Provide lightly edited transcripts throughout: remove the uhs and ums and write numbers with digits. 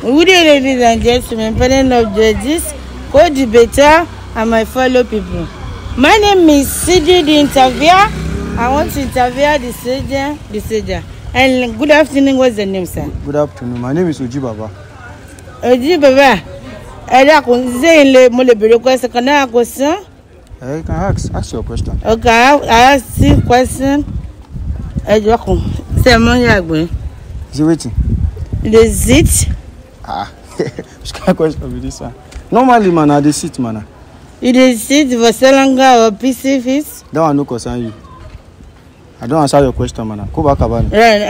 Good day, ladies and gentlemen, panel of judges, co-debater, and my fellow people. My name is SIDI, the interviewer. I want to interview the soldier. And good afternoon, what's the name, sir? Good afternoon. My name is Oji Baba. Oji Baba, can I question? You can ask your question. Okay, I ask you question. Is it waiting? The seat? Which kind of question with this one? Normally, man, I dey sit, man. You dey sit for Salanga or PC fees? That one no concern you. I don't answer your question, man. Go back about it. Right,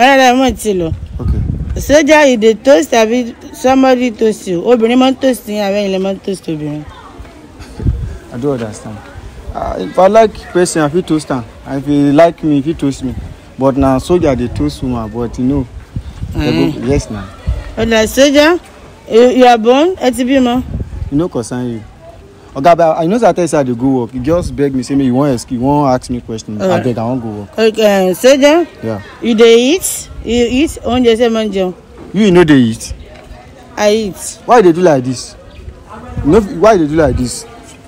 okay. Soldier, you dey toast, somebody toast you. Obìnrin man toast you, and man toast obìnrin. I don't understand. If I like person, I feel toast am. And if you like me, if you toast me. But now, soldier, they toast woman. But you know, yes, now. But soldier, you are born, you no concern you. Okay, but I know that I said to go work. You just beg me, say me you want ask me question. I beg, I won't go work. Okay, soldier. Yeah. You dey eat? You eat on the same manjo. You know they eat. I eat. Why they do like this? No, why they do like this?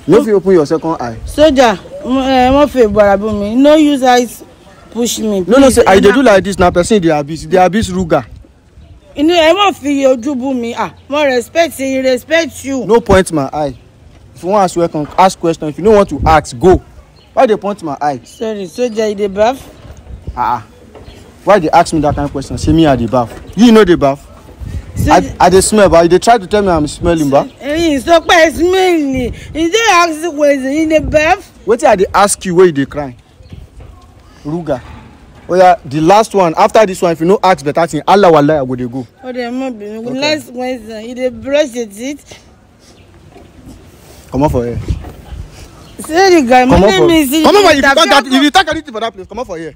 No, if you open your second eye. Soldier, no use eyes push me. Please. No, say I they do like this now. Person they abuse Ruga. You know, I won't feel your jubu me. More respect, say he respect you. No point my eye. If you want to ask question. If you don't want to ask, go. Why they point my eye? Sorry, soldier, you the bath? Why they ask me that kind of question? Say me at the bath. You know the bath. I they smell, but they try to tell me I'm smelling, but. It's so quite smelly. Is they ask the question in the bath? What did they ask you where they cry? Ruga. Oh yeah, the last one. After this one, if you no ask better thing, Allah Wallah, where they go. Oh, they might be. Last question, you they brush your teeth. Come on for here. Sorry, guy. My name is. Come on, if you talk anything for that place, come on for here.